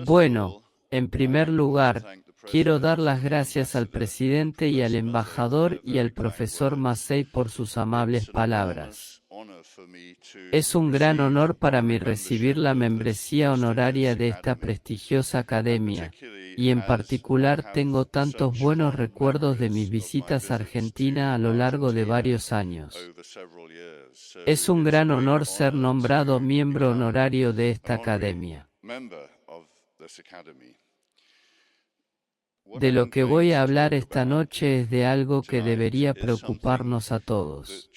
Bueno, en primer lugar, quiero dar las gracias al presidente y al embajador y al profesor Massey por sus amables palabras. Es un gran honor para mí recibir la membresía honoraria de esta prestigiosa academia, y en particular tengo tantos buenos recuerdos de mis visitas a Argentina a lo largo de varios años. Es un gran honor ser nombrado miembro honorario de esta academia. De lo que voy a hablar esta noche es de algo que debería preocuparnos a todos.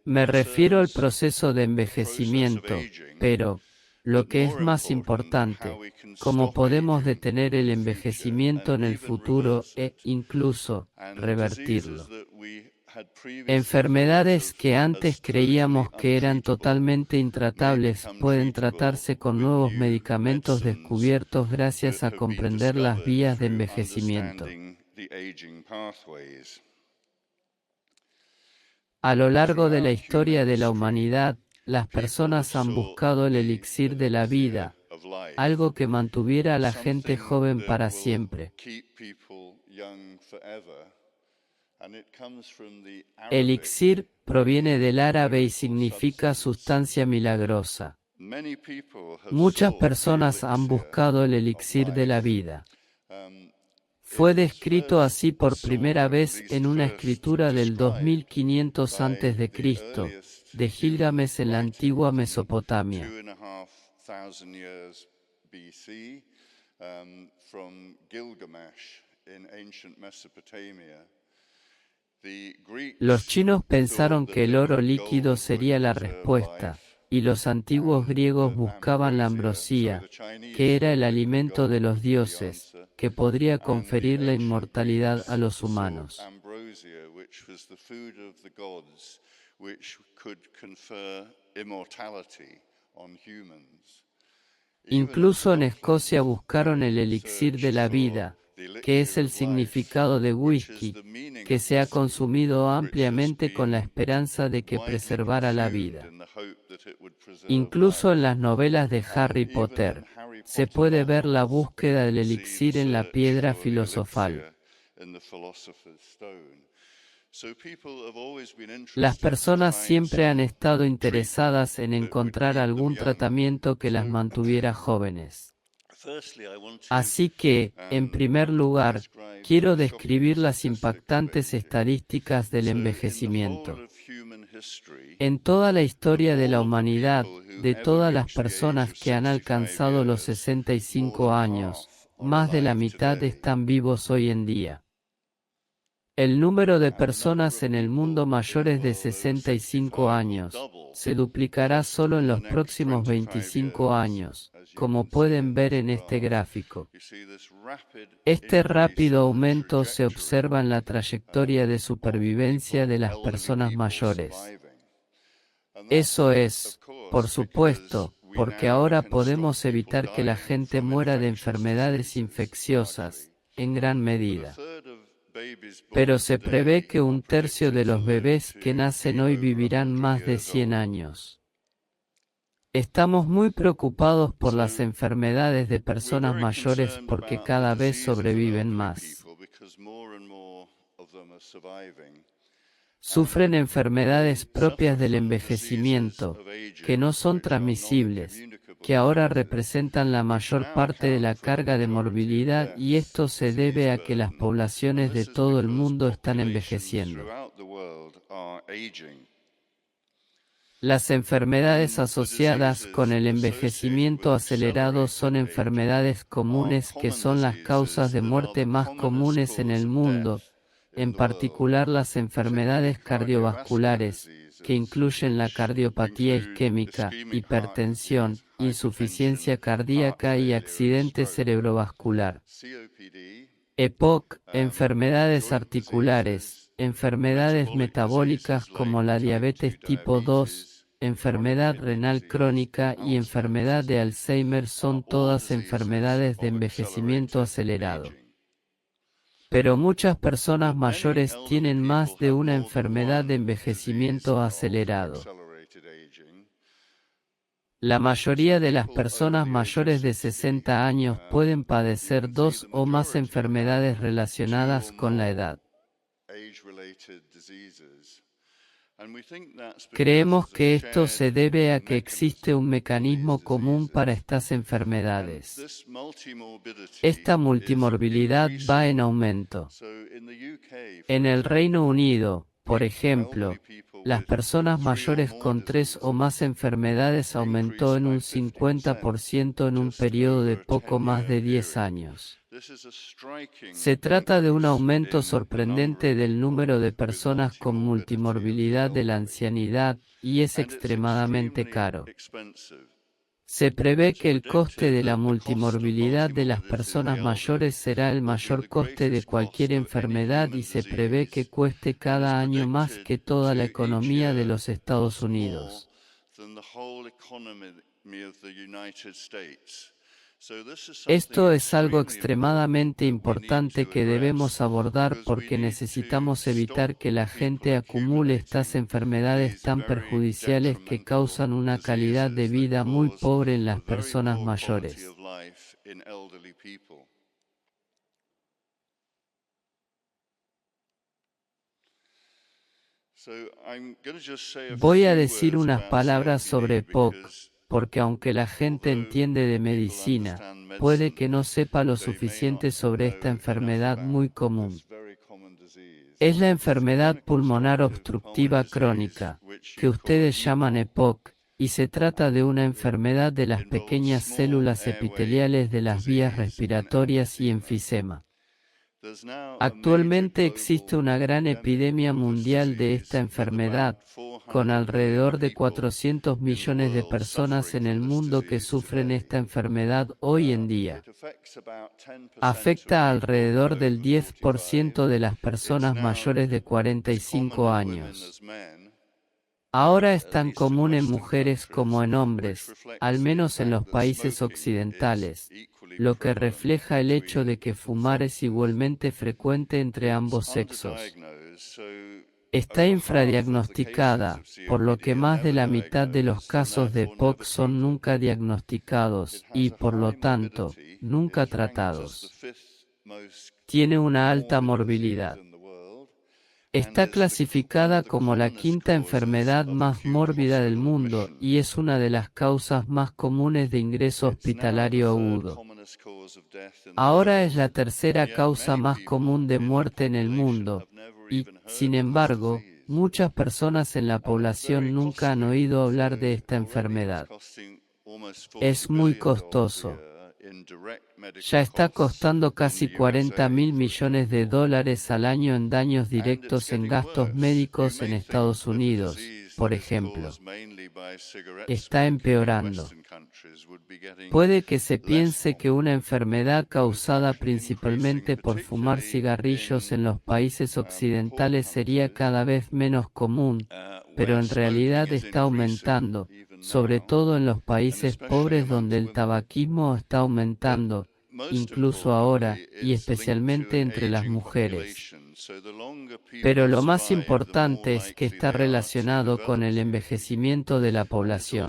Me refiero al proceso de envejecimiento, pero, lo que es más importante, cómo podemos detener el envejecimiento en el futuro e, incluso, revertirlo. Enfermedades que antes creíamos que eran totalmente intratables pueden tratarse con nuevos medicamentos descubiertos gracias a comprender las vías de envejecimiento. A lo largo de la historia de la humanidad, las personas han buscado el elixir de la vida, algo que mantuviera a la gente joven para siempre. Elixir proviene del árabe y significa sustancia milagrosa. Muchas personas han buscado el elixir de la vida. Fue descrito así por primera vez en una escritura del 2500 a.C., de Gilgamesh en la antigua Mesopotamia. Los chinos pensaron que el oro líquido sería la respuesta, y los antiguos griegos buscaban la ambrosía, que era el alimento de los dioses, que podría conferir la inmortalidad a los humanos. Incluso en Escocia buscaron el elixir de la vida, que es el significado de whisky, que se ha consumido ampliamente con la esperanza de que preservara la vida. Incluso en las novelas de Harry Potter, se puede ver la búsqueda del elixir en la piedra filosofal. Las personas siempre han estado interesadas en encontrar algún tratamiento que las mantuviera jóvenes. Así que, en primer lugar, quiero describir las impactantes estadísticas del envejecimiento. En toda la historia de la humanidad, de todas las personas que han alcanzado los 65 años, más de la mitad están vivos hoy en día. El número de personas en el mundo mayores de 65 años se duplicará solo en los próximos 25 años, como pueden ver en este gráfico. Este rápido aumento se observa en la trayectoria de supervivencia de las personas mayores. Eso es, por supuesto, porque ahora podemos evitar que la gente muera de enfermedades infecciosas, en gran medida. Pero se prevé que un tercio de los bebés que nacen hoy vivirán más de 100 años. Estamos muy preocupados por las enfermedades de personas mayores porque cada vez sobreviven más. Sufren enfermedades propias del envejecimiento, que no son transmisibles, que ahora representan la mayor parte de la carga de morbilidad, y esto se debe a que las poblaciones de todo el mundo están envejeciendo. Las enfermedades asociadas con el envejecimiento acelerado son enfermedades comunes que son las causas de muerte más comunes en el mundo, en particular las enfermedades cardiovasculares, que incluyen la cardiopatía isquémica, hipertensión, insuficiencia cardíaca y accidente cerebrovascular. EPOC, enfermedades articulares, enfermedades metabólicas como la diabetes tipo 2, enfermedad renal crónica y enfermedad de Alzheimer son todas enfermedades de envejecimiento acelerado. Pero muchas personas mayores tienen más de una enfermedad de envejecimiento acelerado. La mayoría de las personas mayores de 60 años pueden padecer 2 o más enfermedades relacionadas con la edad. Creemos que esto se debe a que existe un mecanismo común para estas enfermedades. Esta multimorbilidad va en aumento. En el Reino Unido, por ejemplo, las personas mayores con 3 o más enfermedades aumentó en un 50% en un periodo de poco más de 10 años. Se trata de un aumento sorprendente del número de personas con multimorbilidad de la ancianidad, y es extremadamente caro. Se prevé que el coste de la multimorbilidad de las personas mayores será el mayor coste de cualquier enfermedad y se prevé que cueste cada año más que toda la economía de los Estados Unidos. Esto es algo extremadamente importante que debemos abordar porque necesitamos evitar que la gente acumule estas enfermedades tan perjudiciales que causan una calidad de vida muy pobre en las personas mayores. Voy a decir unas palabras sobre EPOC, porque aunque la gente entiende de medicina, puede que no sepa lo suficiente sobre esta enfermedad muy común. Es la enfermedad pulmonar obstructiva crónica, que ustedes llaman EPOC, y se trata de una enfermedad de las pequeñas células epiteliales de las vías respiratorias y enfisema. Actualmente existe una gran epidemia mundial de esta enfermedad, con alrededor de 400 millones de personas en el mundo que sufren esta enfermedad hoy en día. Afecta a alrededor del 10% de las personas mayores de 45 años. Ahora es tan común en mujeres como en hombres, al menos en los países occidentales, lo que refleja el hecho de que fumar es igualmente frecuente entre ambos sexos. Está infradiagnosticada, por lo que más de la mitad de los casos de EPOC son nunca diagnosticados y, por lo tanto, nunca tratados. Tiene una alta morbilidad. Está clasificada como la quinta enfermedad más mórbida del mundo y es una de las causas más comunes de ingreso hospitalario agudo. Ahora es la tercera causa más común de muerte en el mundo, y, sin embargo, muchas personas en la población nunca han oído hablar de esta enfermedad. Es muy costoso. Ya está costando casi 40.000 millones de dólares al año en daños directos en gastos médicos en Estados Unidos, por ejemplo. Está empeorando. Puede que se piense que una enfermedad causada principalmente por fumar cigarrillos en los países occidentales sería cada vez menos común, pero en realidad está aumentando, sobre todo en los países pobres donde el tabaquismo está aumentando, incluso ahora, y especialmente entre las mujeres. Pero lo más importante es que está relacionado con el envejecimiento de la población.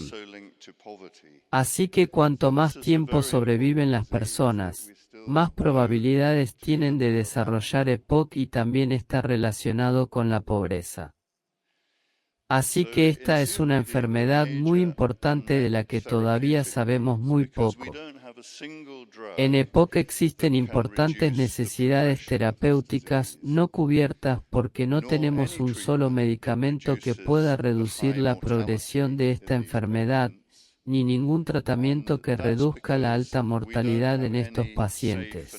Así que cuanto más tiempo sobreviven las personas, más probabilidades tienen de desarrollar EPOC y también está relacionado con la pobreza. Así que esta es una enfermedad muy importante de la que todavía sabemos muy poco. En EPOC existen importantes necesidades terapéuticas no cubiertas porque no tenemos un solo medicamento que pueda reducir la progresión de esta enfermedad, ni ningún tratamiento que reduzca la alta mortalidad en estos pacientes.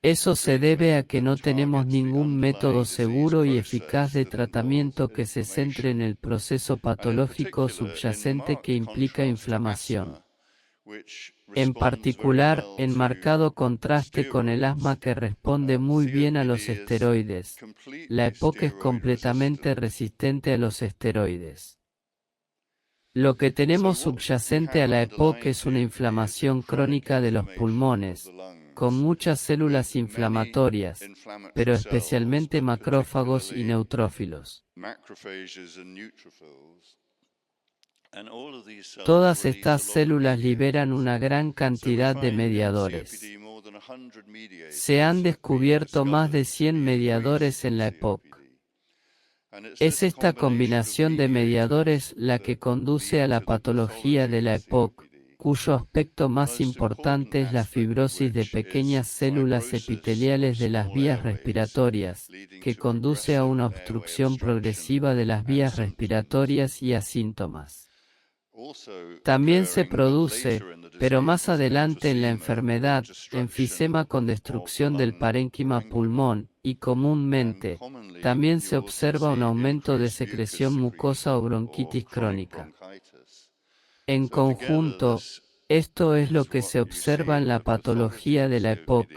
Eso se debe a que no tenemos ningún método seguro y eficaz de tratamiento que se centre en el proceso patológico subyacente que implica inflamación. En particular, en marcado contraste con el asma que responde muy bien a los esteroides, la EPOC es completamente resistente a los esteroides. Lo que tenemos subyacente a la EPOC es una inflamación crónica de los pulmones, con muchas células inflamatorias, pero especialmente macrófagos y neutrófilos. Todas estas células liberan una gran cantidad de mediadores. Se han descubierto más de 100 mediadores en la EPOC. Es esta combinación de mediadores la que conduce a la patología de la EPOC, cuyo aspecto más importante es la fibrosis de pequeñas células epiteliales de las vías respiratorias, que conduce a una obstrucción progresiva de las vías respiratorias y a síntomas. También se produce, pero más adelante en la enfermedad, enfisema con destrucción del parénquima pulmón, y comúnmente, también se observa un aumento de secreción mucosa o bronquitis crónica. En conjunto, esto es lo que se observa en la patología de la EPOC,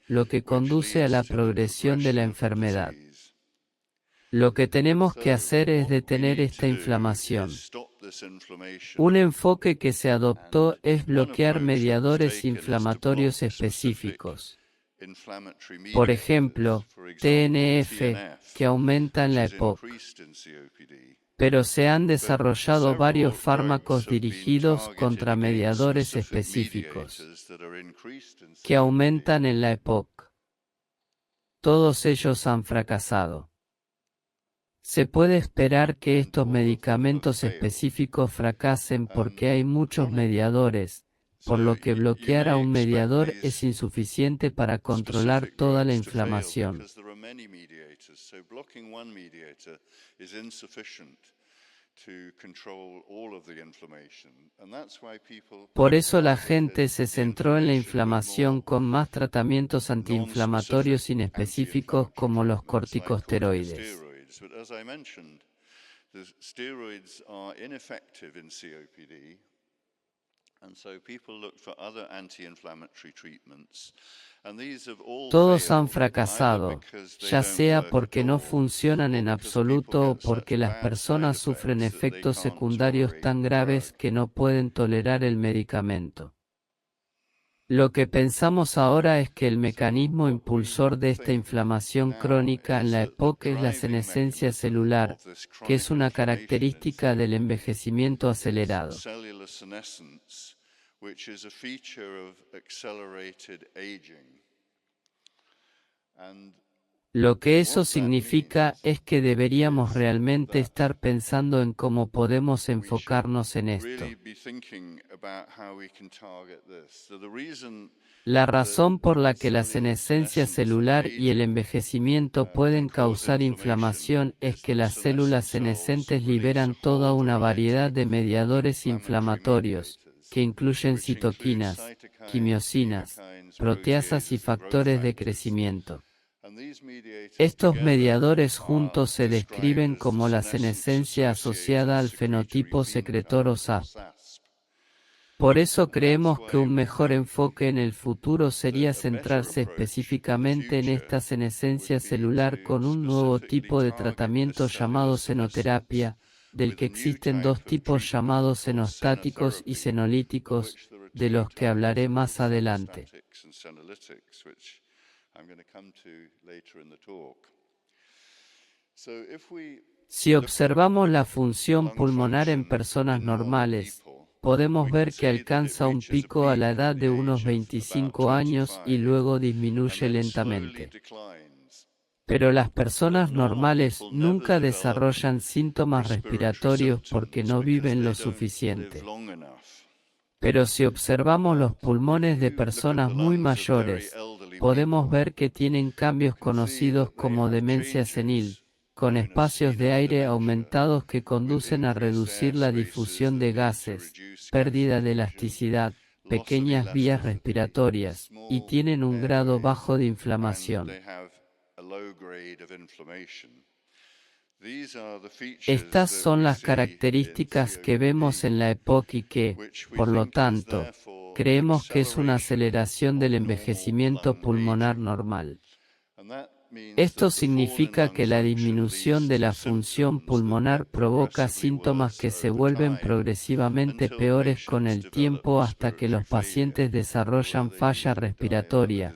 lo que conduce a la progresión de la enfermedad. Lo que tenemos que hacer es detener esta inflamación. Un enfoque que se adoptó es bloquear mediadores inflamatorios específicos. Por ejemplo, TNF, que aumentan la EPOC. Pero se han desarrollado varios fármacos dirigidos contra mediadores específicos que aumentan en la EPOC. Todos ellos han fracasado. Se puede esperar que estos medicamentos específicos fracasen porque hay muchos mediadores, por lo que bloquear a un mediador es insuficiente para controlar toda la inflamación. Por eso la gente se centró en la inflamación con más tratamientos antiinflamatorios inespecíficos como los corticosteroides. But as I mentioned, the steroids are ineffective in COPD, and so people look for other anti-inflammatory treatments. Todos han fracasado, ya sea porque no funcionan en absoluto o porque las personas sufren efectos secundarios tan graves que no pueden tolerar el medicamento. Lo que pensamos ahora es que el mecanismo impulsor de esta inflamación crónica en la EPOC es la senescencia celular, que es una característica del envejecimiento acelerado. Lo que eso significa es que deberíamos realmente estar pensando en cómo podemos enfocarnos en esto. La razón por la que la senescencia celular y el envejecimiento pueden causar inflamación es que las células senescentes liberan toda una variedad de mediadores inflamatorios, que incluyen citoquinas, quimiosinas, proteasas y factores de crecimiento. Estos mediadores juntos se describen como la senescencia asociada al fenotipo secretor o SASP. Por eso creemos que un mejor enfoque en el futuro sería centrarse específicamente en esta senescencia celular con un nuevo tipo de tratamiento llamado senoterapia, del que existen dos tipos llamados senostáticos y senolíticos, de los que hablaré más adelante. Si observamos la función pulmonar en personas normales, podemos ver que alcanza un pico a la edad de unos 25 años y luego disminuye lentamente. Pero las personas normales nunca desarrollan síntomas respiratorios porque no viven lo suficiente. Pero si observamos los pulmones de personas muy mayores, podemos ver que tienen cambios conocidos como demencia senil, con espacios de aire aumentados que conducen a reducir la difusión de gases, pérdida de elasticidad, pequeñas vías respiratorias, y tienen un grado bajo de inflamación. Estas son las características que vemos en la EPOC y que, por lo tanto, creemos que es una aceleración del envejecimiento pulmonar normal. Esto significa que la disminución de la función pulmonar provoca síntomas que se vuelven progresivamente peores con el tiempo hasta que los pacientes desarrollan falla respiratoria,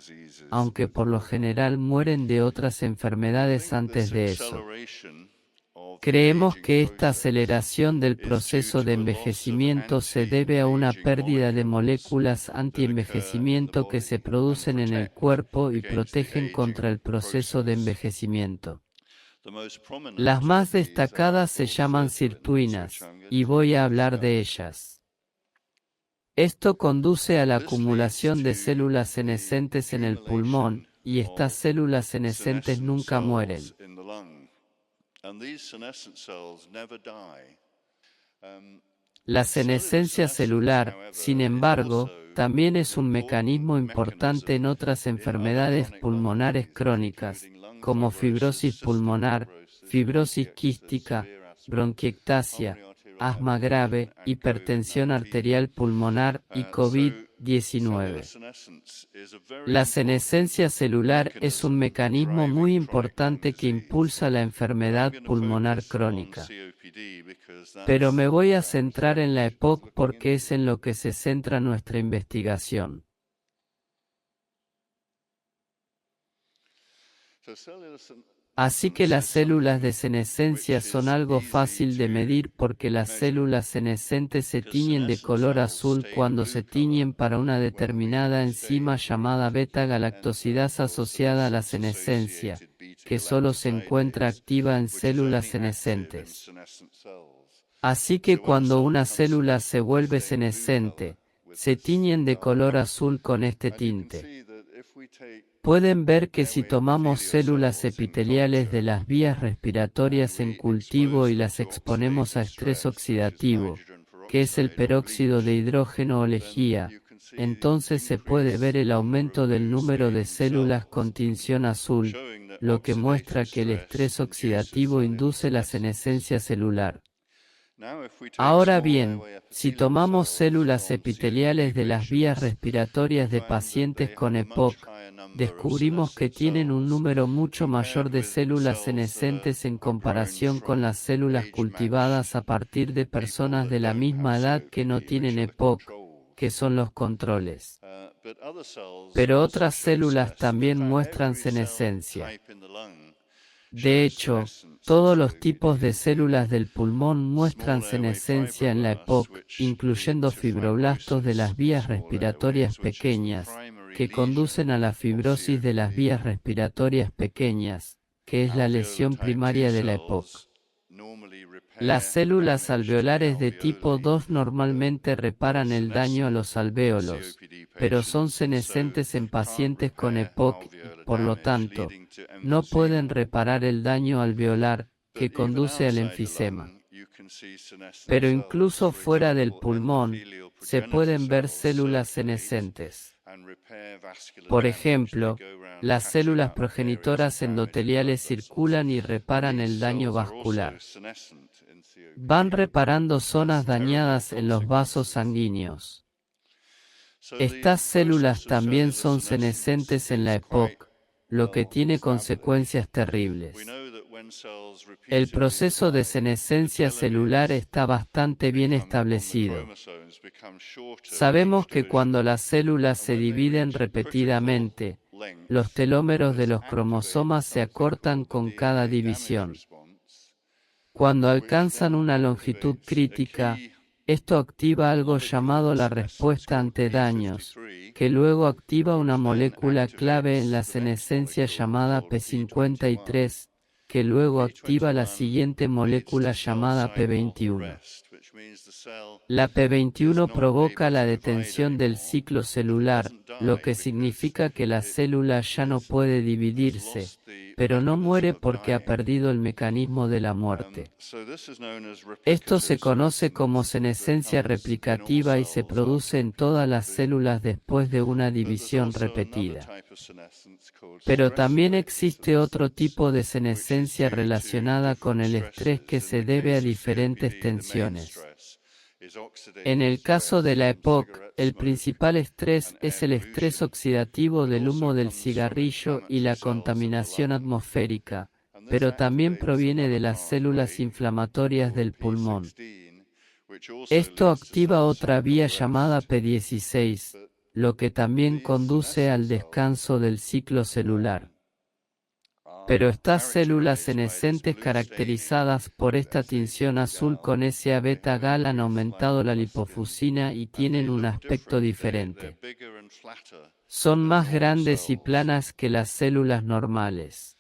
aunque por lo general mueren de otras enfermedades antes de eso. Creemos que esta aceleración del proceso de envejecimiento se debe a una pérdida de moléculas antienvejecimiento que se producen en el cuerpo y protegen contra el proceso de envejecimiento. Las más destacadas se llaman sirtuinas, y voy a hablar de ellas. Esto conduce a la acumulación de células senescentes en el pulmón, y estas células senescentes nunca mueren. La senescencia celular, sin embargo, también es un mecanismo importante en otras enfermedades pulmonares crónicas, como fibrosis pulmonar, fibrosis quística, bronquiectasia, asma grave, hipertensión arterial pulmonar y COVID-19. La senescencia celular es un mecanismo muy importante que impulsa la enfermedad pulmonar crónica. Pero me voy a centrar en la EPOC porque es en lo que se centra nuestra investigación. Así que las células de senescencia son algo fácil de medir porque las células senescentes se tiñen de color azul cuando se tiñen para una determinada enzima llamada beta-galactosidasa asociada a la senescencia, que solo se encuentra activa en células senescentes. Así que cuando una célula se vuelve senescente, se tiñen de color azul con este tinte. Pueden ver que si tomamos células epiteliales de las vías respiratorias en cultivo y las exponemos a estrés oxidativo, que es el peróxido de hidrógeno o lejía, entonces se puede ver el aumento del número de células con tinción azul, lo que muestra que el estrés oxidativo induce la senescencia celular. Ahora bien, si tomamos células epiteliales de las vías respiratorias de pacientes con EPOC, descubrimos que tienen un número mucho mayor de células senescentes en comparación con las células cultivadas a partir de personas de la misma edad que no tienen EPOC, que son los controles. Pero otras células también muestran senescencia. De hecho, todos los tipos de células del pulmón muestran senescencia en la EPOC, incluyendo fibroblastos de las vías respiratorias pequeñas, que conducen a la fibrosis de las vías respiratorias pequeñas, que es la lesión primaria de la EPOC. Las células alveolares de tipo 2 normalmente reparan el daño a los alvéolos, pero son senescentes en pacientes con EPOC y, por lo tanto, no pueden reparar el daño alveolar, que conduce al enfisema. Pero incluso fuera del pulmón, se pueden ver células senescentes. Por ejemplo, las células progenitoras endoteliales circulan y reparan el daño vascular. Van reparando zonas dañadas en los vasos sanguíneos. Estas células también son senescentes en la EPOC, lo que tiene consecuencias terribles. El proceso de senescencia celular está bastante bien establecido. Sabemos que cuando las células se dividen repetidamente, los telómeros de los cromosomas se acortan con cada división. Cuando alcanzan una longitud crítica, esto activa algo llamado la respuesta ante daños, que luego activa una molécula clave en la senescencia llamada P53, que luego activa la siguiente molécula llamada P21. La P21 provoca la detención del ciclo celular, lo que significa que la célula ya no puede dividirse, pero no muere porque ha perdido el mecanismo de la muerte. Esto se conoce como senescencia replicativa y se produce en todas las células después de una división repetida. Pero también existe otro tipo de senescencia relacionada con el estrés que se debe a diferentes tensiones. En el caso de la EPOC, el principal estrés es el estrés oxidativo del humo del cigarrillo y la contaminación atmosférica, pero también proviene de las células inflamatorias del pulmón. Esto activa otra vía llamada P16, lo que también conduce al descanso del ciclo celular. Pero estas células senescentes caracterizadas por esta tinción azul con SA-beta-gal han aumentado la lipofusina y tienen un aspecto diferente. Son más grandes y planas que las células normales.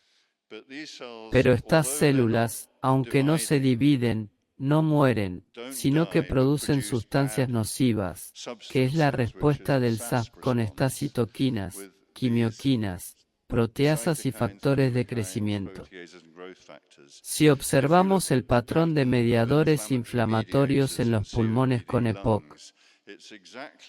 Pero estas células, aunque no se dividen, no mueren, sino que producen sustancias nocivas, que es la respuesta del SASP con estas citoquinas, quimioquinas, proteasas y factores de crecimiento. Si observamos el patrón de mediadores inflamatorios en los pulmones con EPOC,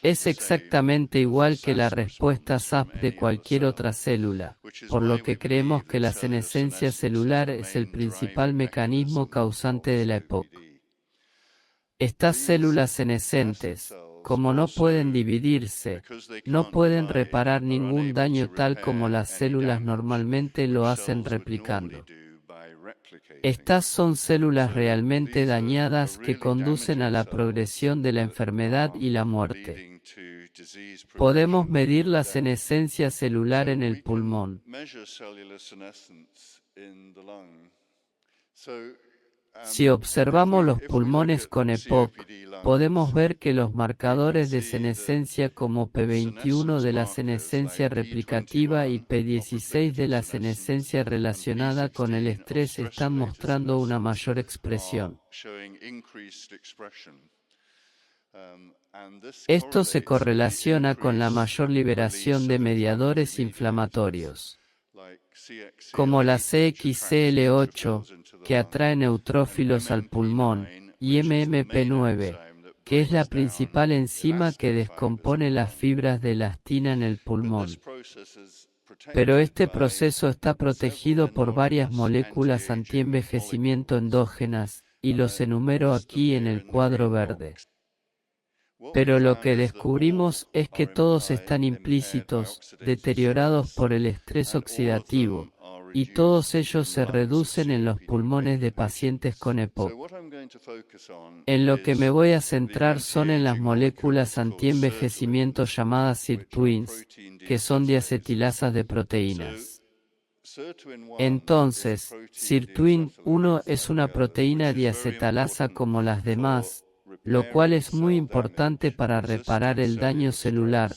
es exactamente igual que la respuesta SASP de cualquier otra célula, por lo que creemos que la senescencia celular es el principal mecanismo causante de la EPOC. Estas células senescentes, como no pueden dividirse, no pueden reparar ningún daño tal como las células normalmente lo hacen replicando. Estas son células realmente dañadas que conducen a la progresión de la enfermedad y la muerte. Podemos medir la senescencia celular en el pulmón. Si observamos los pulmones con EPOC, podemos ver que los marcadores de senescencia como P21 de la senescencia replicativa y P16 de la senescencia relacionada con el estrés están mostrando una mayor expresión. Esto se correlaciona con la mayor liberación de mediadores inflamatorios, como la CXCL8, que atrae neutrófilos al pulmón, y MMP9, que es la principal enzima que descompone las fibras de elastina en el pulmón. Pero este proceso está protegido por varias moléculas antienvejecimiento endógenas, y los enumero aquí en el cuadro verde. Pero lo que descubrimos es que todos están implícitos, deteriorados por el estrés oxidativo, y todos ellos se reducen en los pulmones de pacientes con EPOC. En lo que me voy a centrar son en las moléculas antienvejecimiento llamadas sirtuins, que son diacetilasas de proteínas. Entonces, sirtuin 1 es una proteína diacetalasa como las demás, lo cual es muy importante para reparar el daño celular,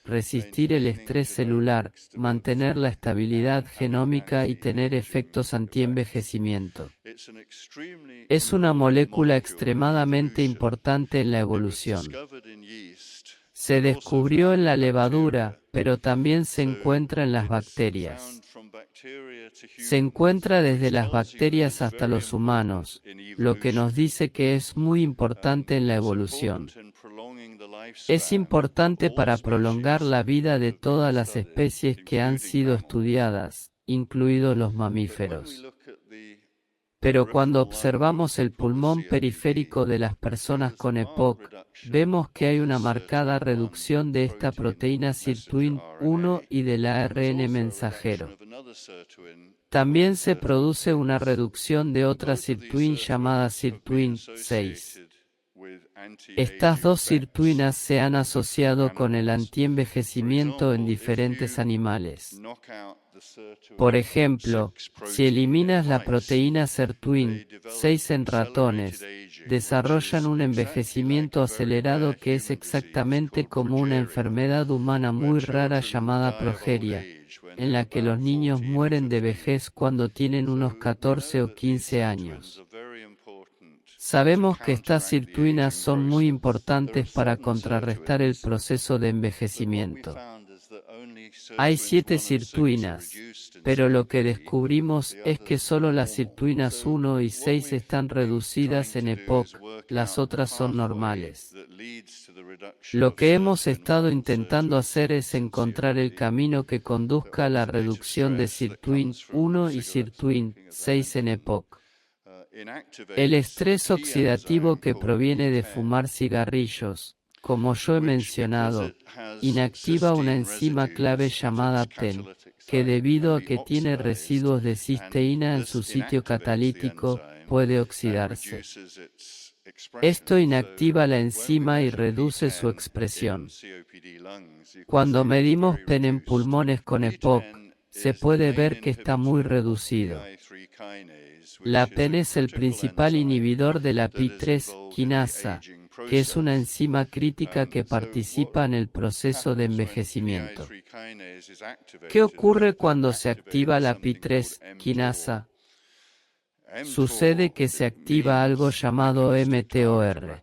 resistir el estrés celular, mantener la estabilidad genómica y tener efectos antienvejecimiento. Es una molécula extremadamente importante en la evolución. Se descubrió en la levadura, pero también se encuentra en las bacterias. Se encuentra desde las bacterias hasta los humanos, lo que nos dice que es muy importante en la evolución. Es importante para prolongar la vida de todas las especies que han sido estudiadas, incluidos los mamíferos. Pero cuando observamos el pulmón periférico de las personas con EPOC, vemos que hay una marcada reducción de esta proteína sirtuin 1 y del ARN mensajero. También se produce una reducción de otra sirtuin llamada sirtuin 6. Estas dos sirtuinas se han asociado con el antienvejecimiento en diferentes animales. Por ejemplo, si eliminas la proteína sirtuin 6 en ratones, desarrollan un envejecimiento acelerado que es exactamente como una enfermedad humana muy rara llamada progeria, en la que los niños mueren de vejez cuando tienen unos 14 o 15 años. Sabemos que estas sirtuinas son muy importantes para contrarrestar el proceso de envejecimiento. Hay 7 sirtuinas, pero lo que descubrimos es que solo las sirtuinas 1 y 6 están reducidas en EPOC, las otras son normales. Lo que hemos estado intentando hacer es encontrar el camino que conduzca a la reducción de sirtuin 1 y sirtuin 6 en EPOC. El estrés oxidativo que proviene de fumar cigarrillos, como yo he mencionado, inactiva una enzima clave llamada PTEN, que debido a que tiene residuos de cisteína en su sitio catalítico, puede oxidarse. Esto inactiva la enzima y reduce su expresión. Cuando medimos PTEN en pulmones con EPOC, se puede ver que está muy reducido. La PEN es el principal inhibidor de la PI3 quinasa, que es una enzima crítica que participa en el proceso de envejecimiento. ¿Qué ocurre cuando se activa la PI3 quinasa? Sucede que se activa algo llamado mTOR.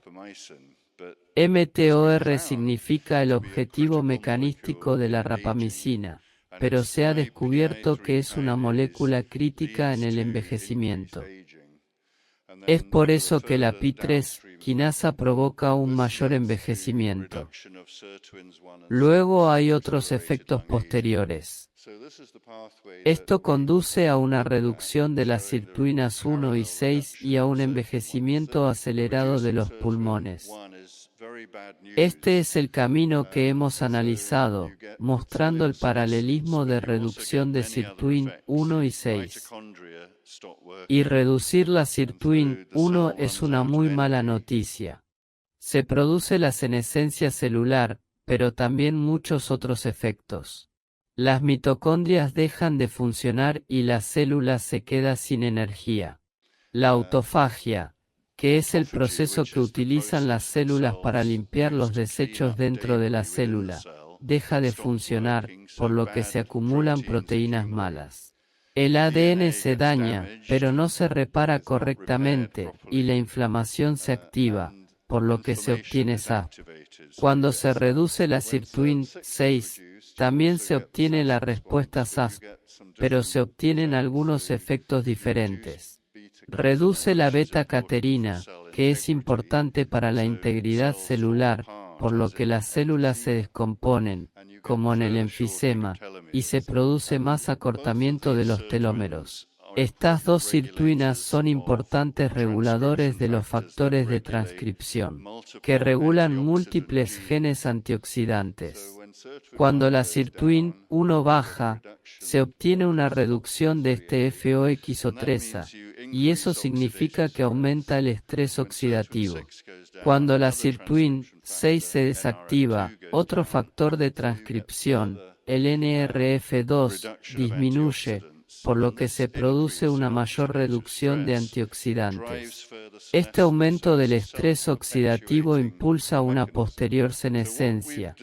mTOR significa el objetivo mecanístico de la rapamicina, pero se ha descubierto que es una molécula crítica en el envejecimiento. Es por eso que la PI3 quinasa provoca un mayor envejecimiento. Luego hay otros efectos posteriores. Esto conduce a una reducción de las sirtuinas 1 y 6 y a un envejecimiento acelerado de los pulmones. Este es el camino que hemos analizado, mostrando el paralelismo de reducción de sirtuin 1 y 6. Y reducir la sirtuin 1 es una muy mala noticia. Se produce la senescencia celular, pero también muchos otros efectos. Las mitocondrias dejan de funcionar y la célula se queda sin energía. La autofagia, que es el proceso que utilizan las células para limpiar los desechos dentro de la célula, deja de funcionar, por lo que se acumulan proteínas malas. El ADN se daña, pero no se repara correctamente, y la inflamación se activa, por lo que se obtiene SAP. Cuando se reduce la sirtuin 6, también se obtiene la respuesta SASP, pero se obtienen algunos efectos diferentes. Reduce la beta-caterina, que es importante para la integridad celular, por lo que las células se descomponen, como en el enfisema, y se produce más acortamiento de los telómeros. Estas dos sirtuinas son importantes reguladores de los factores de transcripción, que regulan múltiples genes antioxidantes. Cuando la sirtuin 1 baja, se obtiene una reducción de este FOXO3A, y eso significa que aumenta el estrés oxidativo. Cuando la sirtuin 6 se desactiva, otro factor de transcripción, el NRF2, disminuye, por lo que se produce una mayor reducción de antioxidantes. Este aumento del estrés oxidativo impulsa una posterior senescencia,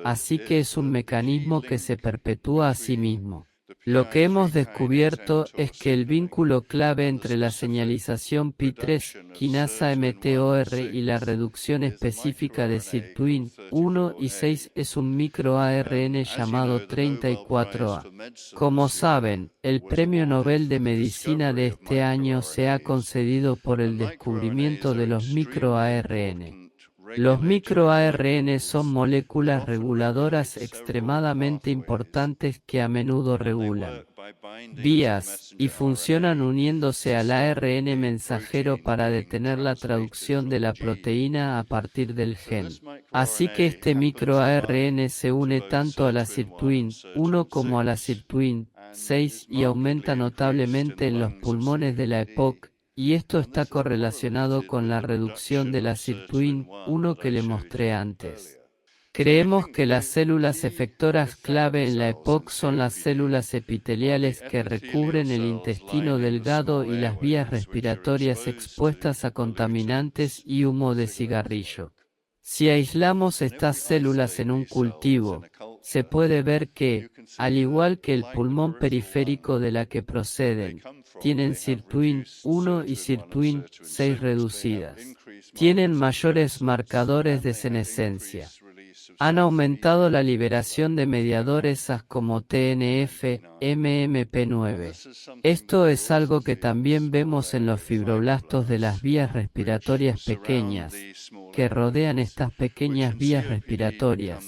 así que es un mecanismo que se perpetúa a sí mismo. Lo que hemos descubierto es que el vínculo clave entre la señalización PI3 quinasa mTOR y la reducción específica de sirtuin 1 y 6 es un microARN llamado 34A. Como saben, el Premio Nobel de Medicina de este año se ha concedido por el descubrimiento de los microARN. Los microARN son moléculas reguladoras extremadamente importantes que a menudo regulan vías y funcionan uniéndose al ARN mensajero para detener la traducción de la proteína a partir del gen. Así que este microARN se une tanto a la sirtuin 1 como a la sirtuin 6 y aumenta notablemente en los pulmones de la EPOC. Y esto está correlacionado con la reducción de la sirtuin 1 que le mostré antes. Creemos que las células efectoras clave en la EPOC son las células epiteliales que recubren el intestino delgado y las vías respiratorias expuestas a contaminantes y humo de cigarrillo. Si aislamos estas células en un cultivo, se puede ver que, al igual que el pulmón periférico de la que proceden, tienen sirtuin 1 y sirtuin 6 reducidas. Tienen mayores marcadores de senescencia. Han aumentado la liberación de mediadores como TNF, MMP9. Esto es algo que también vemos en los fibroblastos de las vías respiratorias pequeñas, que rodean estas pequeñas vías respiratorias,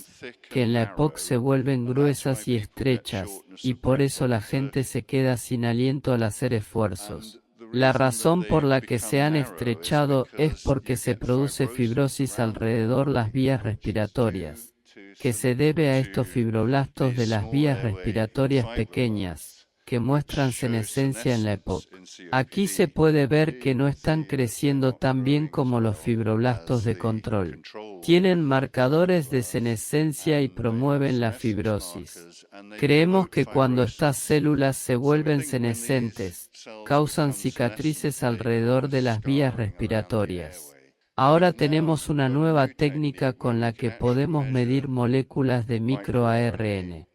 que en la EPOC se vuelven gruesas y estrechas, y por eso la gente se queda sin aliento al hacer esfuerzos. La razón por la que se han estrechado es porque se produce fibrosis alrededor las vías respiratorias, que se debe a estos fibroblastos de las vías respiratorias pequeñas, que muestran senescencia en la EPOC. Aquí se puede ver que no están creciendo tan bien como los fibroblastos de control. Tienen marcadores de senescencia y promueven la fibrosis. Creemos que cuando estas células se vuelven senescentes, causan cicatrices alrededor de las vías respiratorias. Ahora tenemos una nueva técnica con la que podemos medir moléculas de microARN.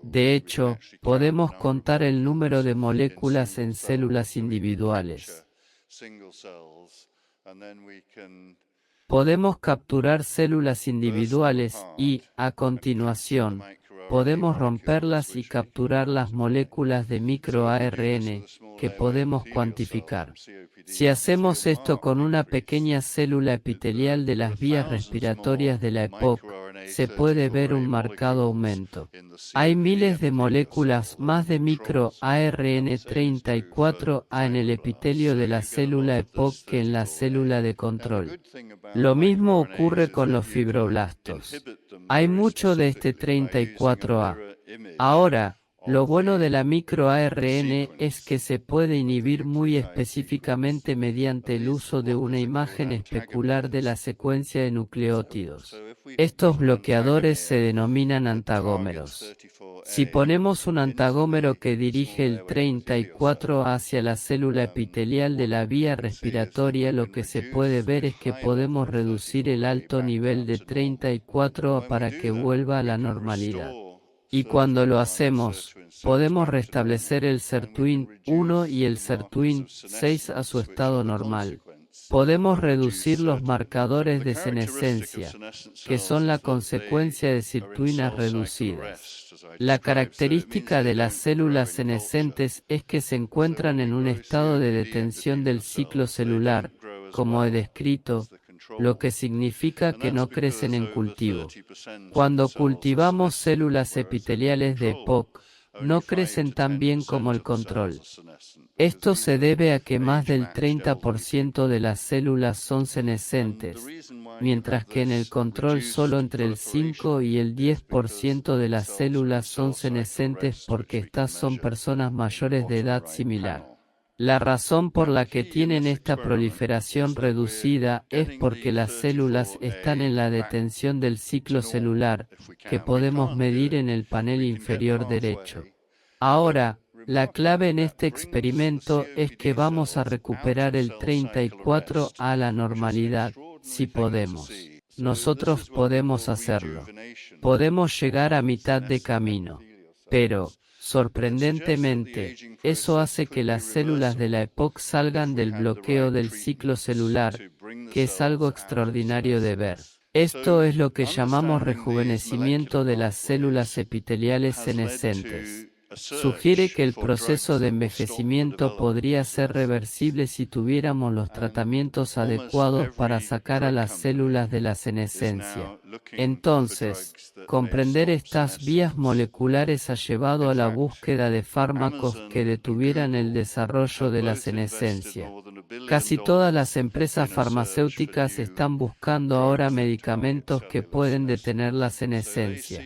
De hecho, podemos contar el número de moléculas en células individuales. Podemos capturar células individuales y, a continuación, podemos romperlas y capturar las moléculas de microARN que podemos cuantificar. Si hacemos esto con una pequeña célula epitelial de las vías respiratorias de la EPOC, se puede ver un marcado aumento. Hay miles de moléculas más de microARN34A en el epitelio de la célula EPOC que en la célula de control. Lo mismo ocurre con los fibroblastos. Hay mucho de este 34A. Ahora, lo bueno de la microARN es que se puede inhibir muy específicamente mediante el uso de una imagen especular de la secuencia de nucleótidos. Estos bloqueadores se denominan antagómeros. Si ponemos un antagómero que dirige el 34 hacia la célula epitelial de la vía respiratoria, lo que se puede ver es que podemos reducir el alto nivel de 34 para que vuelva a la normalidad. Y cuando lo hacemos, podemos restablecer el sirtuin-1 y el sirtuin-6 a su estado normal. Podemos reducir los marcadores de senescencia, que son la consecuencia de sirtuinas reducidas. La característica de las células senescentes es que se encuentran en un estado de detención del ciclo celular, como he descrito, lo que significa que no crecen en cultivo. Cuando cultivamos células epiteliales de EPOC, no crecen tan bien como el control. Esto se debe a que más del 30% de las células son senescentes, mientras que en el control solo entre el 5 y el 10% de las células son senescentes porque estas son personas mayores de edad similar. La razón por la que tienen esta proliferación reducida es porque las células están en la detención del ciclo celular, que podemos medir en el panel inferior derecho. Ahora, la clave en este experimento es que vamos a recuperar el 34 a la normalidad, si podemos. Nosotros podemos hacerlo. Podemos llegar a mitad de camino. Pero, sorprendentemente, eso hace que las células de la EPOC salgan del bloqueo del ciclo celular, que es algo extraordinario de ver. Esto es lo que llamamos rejuvenecimiento de las células epiteliales senescentes. Sugiere que el proceso de envejecimiento podría ser reversible si tuviéramos los tratamientos adecuados para sacar a las células de la senescencia. Entonces, comprender estas vías moleculares ha llevado a la búsqueda de fármacos que detuvieran el desarrollo de la senescencia. Casi todas las empresas farmacéuticas están buscando ahora medicamentos que pueden detener la senescencia.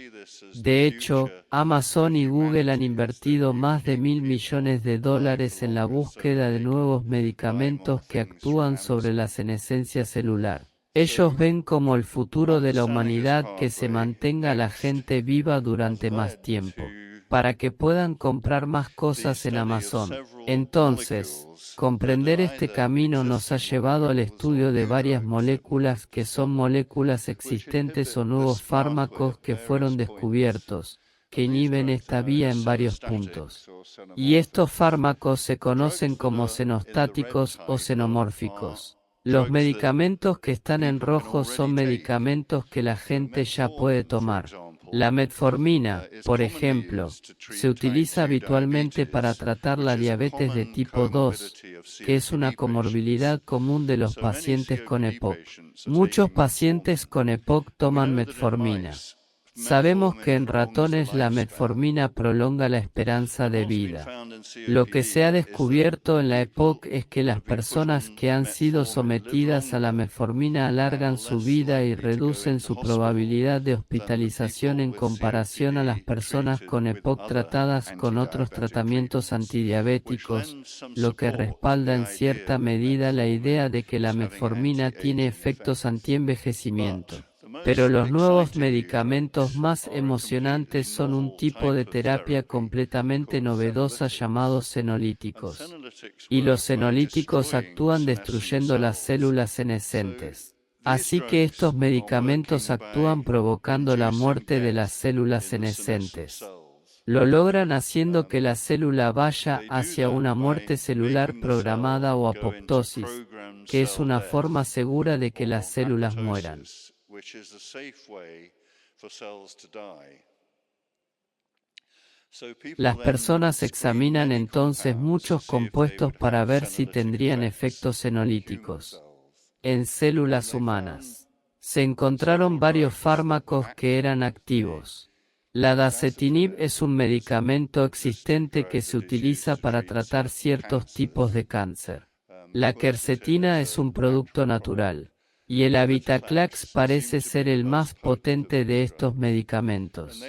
De hecho, Amazon y Google han invertido más de $1.000 millones en la búsqueda de nuevos medicamentos que actúan sobre la senescencia celular. Ellos ven como el futuro de la humanidad que se mantenga la gente viva durante más tiempo, para que puedan comprar más cosas en Amazon. Entonces, comprender este camino nos ha llevado al estudio de varias moléculas que son moléculas existentes o nuevos fármacos que fueron descubiertos, que inhiben esta vía en varios puntos. Y estos fármacos se conocen como xenostáticos o xenomórficos. Los medicamentos que están en rojo son medicamentos que la gente ya puede tomar. La metformina, por ejemplo, se utiliza habitualmente para tratar la diabetes de tipo 2, que es una comorbilidad común de los pacientes con EPOC. Muchos pacientes con EPOC toman metformina. Sabemos que en ratones la metformina prolonga la esperanza de vida. Lo que se ha descubierto en la EPOC es que las personas que han sido sometidas a la metformina alargan su vida y reducen su probabilidad de hospitalización en comparación a las personas con EPOC tratadas con otros tratamientos antidiabéticos, lo que respalda en cierta medida la idea de que la metformina tiene efectos antienvejecimiento. Pero los nuevos medicamentos más emocionantes son un tipo de terapia completamente novedosa llamados senolíticos. Y los senolíticos actúan destruyendo las células senescentes. Así que estos medicamentos actúan provocando la muerte de las células senescentes. Lo logran haciendo que la célula vaya hacia una muerte celular programada o apoptosis, que es una forma segura de que las células mueran. Las personas examinan entonces muchos compuestos para ver si tendrían efectos senolíticos en células humanas. Se encontraron varios fármacos que eran activos. La dasatinib es un medicamento existente que se utiliza para tratar ciertos tipos de cáncer. La quercetina es un producto natural, y el Habitaclax parece ser el más potente de estos medicamentos.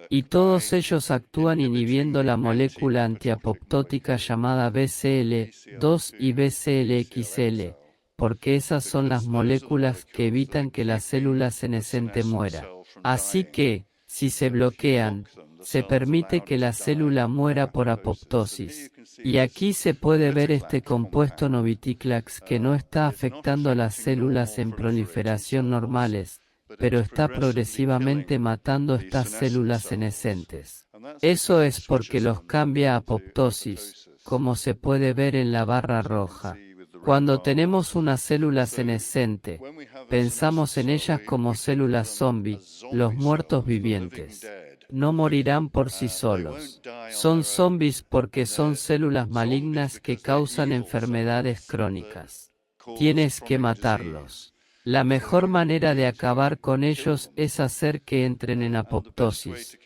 Y todos ellos actúan inhibiendo la molécula antiapoptótica llamada BCL2 y BCLXL, porque esas son las moléculas que evitan que la célula senescente muera. Así que, si se bloquean, se permite que la célula muera por apoptosis. Y aquí se puede ver este compuesto Noviticlax que no está afectando a las células en proliferación normales, pero está progresivamente matando estas células senescentes. Eso es porque los cambia a apoptosis, como se puede ver en la barra roja. Cuando tenemos una célula senescente, pensamos en ellas como células zombie, los muertos vivientes. No morirán por sí solos. Son zombies porque son células malignas que causan enfermedades crónicas. Tienes que matarlos. La mejor manera de acabar con ellos es hacer que entren en apoptosis.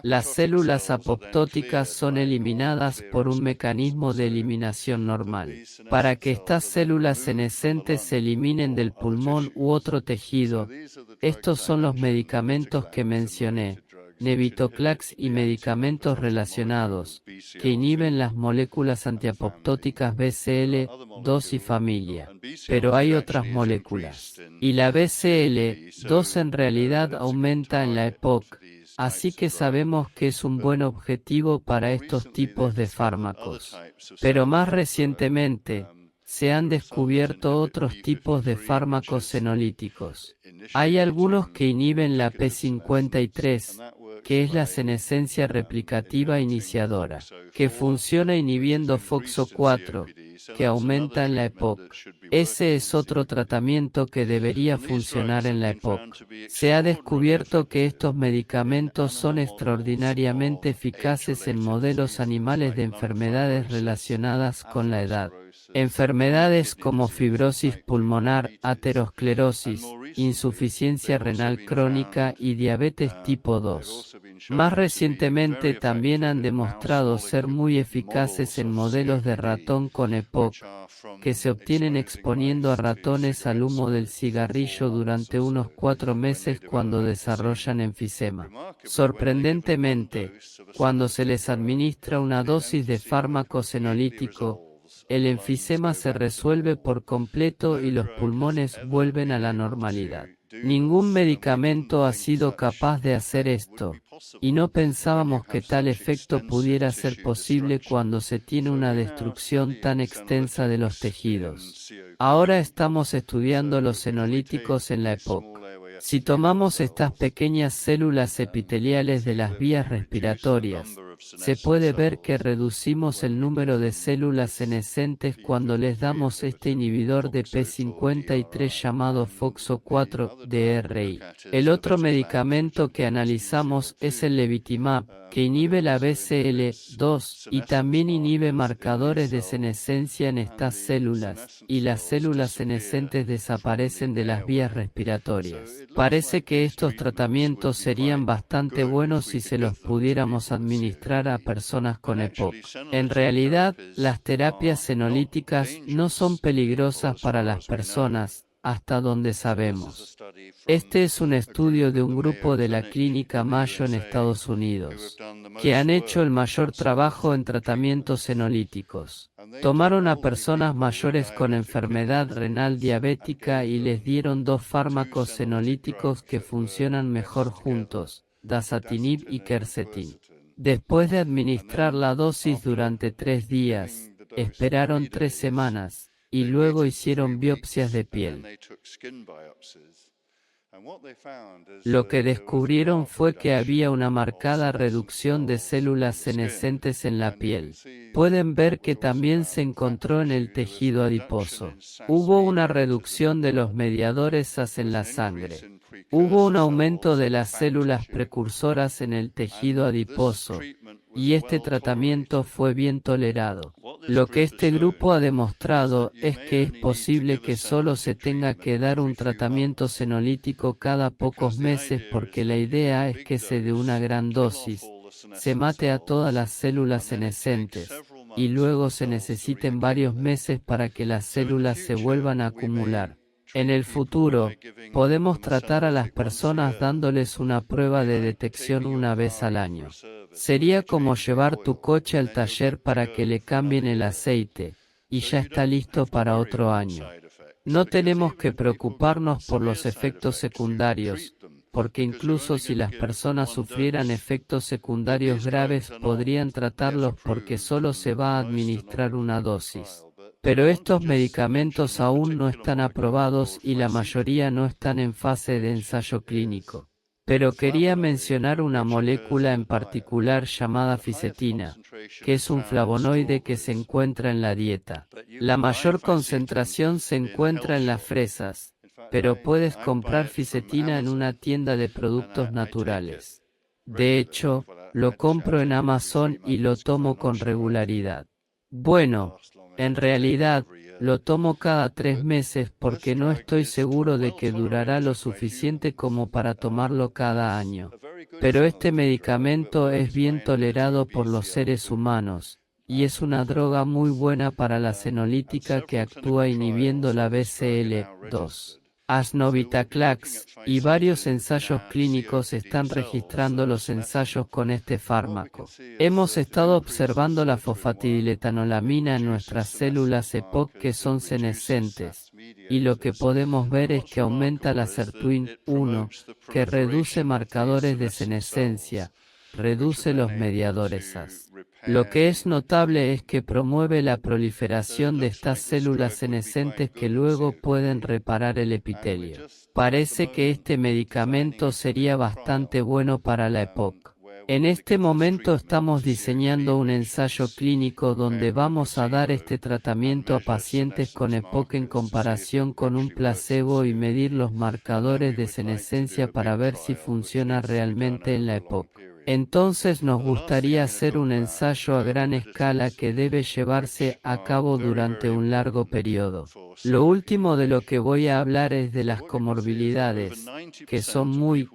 Las células apoptóticas son eliminadas por un mecanismo de eliminación normal. Para que estas células senescentes se eliminen del pulmón u otro tejido, estos son los medicamentos que mencioné, Navitoclax y medicamentos relacionados, que inhiben las moléculas antiapoptóticas BCL2 y familia. Pero hay otras moléculas. Y la BCL2 en realidad aumenta en la EPOC. Así que sabemos que es un buen objetivo para estos tipos de fármacos. Pero más recientemente, se han descubierto otros tipos de fármacos senolíticos. Hay algunos que inhiben la P53, que es la senescencia replicativa iniciadora, que funciona inhibiendo FOXO4, que aumenta en la EPOC. Ese es otro tratamiento que debería funcionar en la EPOC. Se ha descubierto que estos medicamentos son extraordinariamente eficaces en modelos animales de enfermedades relacionadas con la edad. Enfermedades como fibrosis pulmonar, aterosclerosis, insuficiencia renal crónica y diabetes tipo 2. Más recientemente también han demostrado ser muy eficaces en modelos de ratón con EPOC, que se obtienen exponiendo a ratones al humo del cigarrillo durante unos 4 meses cuando desarrollan enfisema. Sorprendentemente, cuando se les administra una dosis de fármaco senolítico, el enfisema se resuelve por completo y los pulmones vuelven a la normalidad. Ningún medicamento ha sido capaz de hacer esto, y no pensábamos que tal efecto pudiera ser posible cuando se tiene una destrucción tan extensa de los tejidos. Ahora estamos estudiando los senolíticos en la EPOC. Si tomamos estas pequeñas células epiteliales de las vías respiratorias, se puede ver que reducimos el número de células senescentes cuando les damos este inhibidor de P53 llamado FOXO4-DRI. El otro medicamento que analizamos es el levitimab, que inhibe la BCL2 y también inhibe marcadores de senescencia en estas células, y las células senescentes desaparecen de las vías respiratorias. Parece que estos tratamientos serían bastante buenos si se los pudiéramos administrar a personas con EPOC. En realidad, las terapias senolíticas no son peligrosas para las personas, hasta donde sabemos. Este es un estudio de un grupo de la Clínica Mayo en Estados Unidos, que han hecho el mayor trabajo en tratamientos senolíticos. Tomaron a personas mayores con enfermedad renal diabética y les dieron dos fármacos senolíticos que funcionan mejor juntos, dasatinib y quercetin. Después de administrar la dosis durante 3 días, esperaron 3 semanas, y luego hicieron biopsias de piel. Lo que descubrieron fue que había una marcada reducción de células senescentes en la piel. Pueden ver que también se encontró en el tejido adiposo. Hubo una reducción de los mediadores AS en la sangre. Hubo un aumento de las células precursoras en el tejido adiposo, y este tratamiento fue bien tolerado. Lo que este grupo ha demostrado es que es posible que solo se tenga que dar un tratamiento senolítico cada pocos meses porque la idea es que se dé una gran dosis, se mate a todas las células senescentes, y luego se necesiten varios meses para que las células se vuelvan a acumular. En el futuro, podemos tratar a las personas dándoles una prueba de detección una vez al año. Sería como llevar tu coche al taller para que le cambien el aceite, y ya está listo para otro año. No tenemos que preocuparnos por los efectos secundarios, porque incluso si las personas sufrieran efectos secundarios graves podrían tratarlos porque solo se va a administrar una dosis. Pero estos medicamentos aún no están aprobados y la mayoría no están en fase de ensayo clínico. Pero quería mencionar una molécula en particular llamada fisetina, que es un flavonoide que se encuentra en la dieta. La mayor concentración se encuentra en las fresas, pero puedes comprar fisetina en una tienda de productos naturales. De hecho, lo compro en Amazon y lo tomo con regularidad. Bueno, en realidad, lo tomo cada 3 meses porque no estoy seguro de que durará lo suficiente como para tomarlo cada año. Pero este medicamento es bien tolerado por los seres humanos, y es una droga muy buena para la senolítica que actúa inhibiendo la BCL2. Asnovitaclax, y varios ensayos clínicos están registrando los ensayos con este fármaco. Hemos estado observando la fosfatidiletanolamina en nuestras células EPOC que son senescentes, y lo que podemos ver es que aumenta la SIRTUIN-1, que reduce marcadores de senescencia, reduce los mediadores AS. Lo que es notable es que promueve la proliferación de estas células senescentes que luego pueden reparar el epitelio. Parece que este medicamento sería bastante bueno para la EPOC. En este momento estamos diseñando un ensayo clínico donde vamos a dar este tratamiento a pacientes con EPOC en comparación con un placebo y medir los marcadores de senescencia para ver si funciona realmente en la EPOC. Entonces nos gustaría hacer un ensayo a gran escala que debe llevarse a cabo durante un largo periodo. Lo último de lo que voy a hablar es de las comorbilidades, que son muy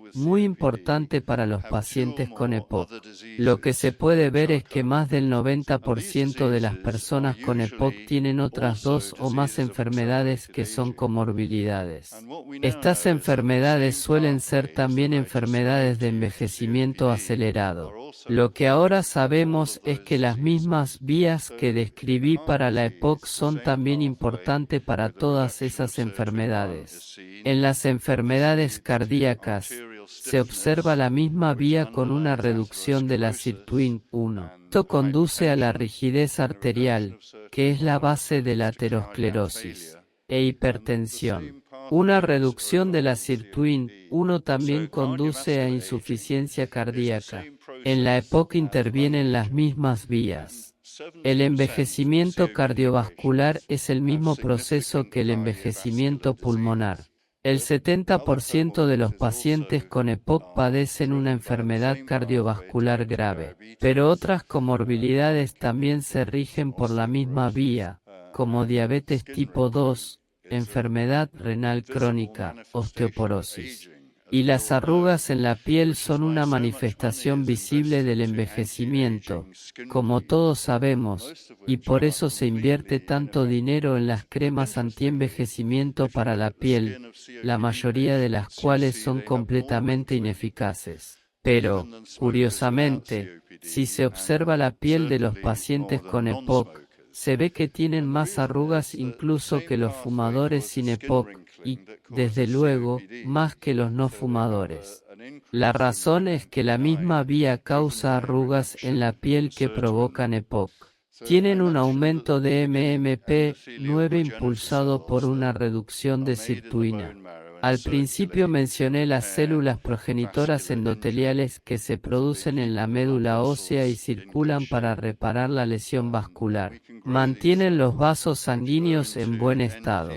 importantes para los pacientes con EPOC. Lo que se puede ver es que más del 90% de las personas con EPOC tienen otras 2 o más enfermedades que son comorbilidades. Estas enfermedades suelen ser también enfermedades de envejecimiento acelerado. Lo que ahora sabemos es que las mismas vías que describí para la EPOC son también importantes para todas esas enfermedades. En las enfermedades cardíacas, se observa la misma vía con una reducción de la SIRTUIN-1. Esto conduce a la rigidez arterial, que es la base de la aterosclerosis, e hipertensión. Una reducción de la SIRTUIN-1 también conduce a insuficiencia cardíaca. En la EPOC intervienen las mismas vías. El envejecimiento cardiovascular es el mismo proceso que el envejecimiento pulmonar. El 70% de los pacientes con EPOC padecen una enfermedad cardiovascular grave, pero otras comorbilidades también se rigen por la misma vía, como diabetes tipo 2, enfermedad renal crónica, osteoporosis. Y las arrugas en la piel son una manifestación visible del envejecimiento, como todos sabemos, y por eso se invierte tanto dinero en las cremas antienvejecimiento para la piel, la mayoría de las cuales son completamente ineficaces. Pero, curiosamente, si se observa la piel de los pacientes con EPOC, se ve que tienen más arrugas incluso que los fumadores sin EPOC, y, desde luego, más que los no fumadores. La razón es que la misma vía causa arrugas en la piel que provocan EPOC. Tienen un aumento de MMP9 impulsado por una reducción de sirtuina. Al principio mencioné las células progenitoras endoteliales que se producen en la médula ósea y circulan para reparar la lesión vascular. Mantienen los vasos sanguíneos en buen estado.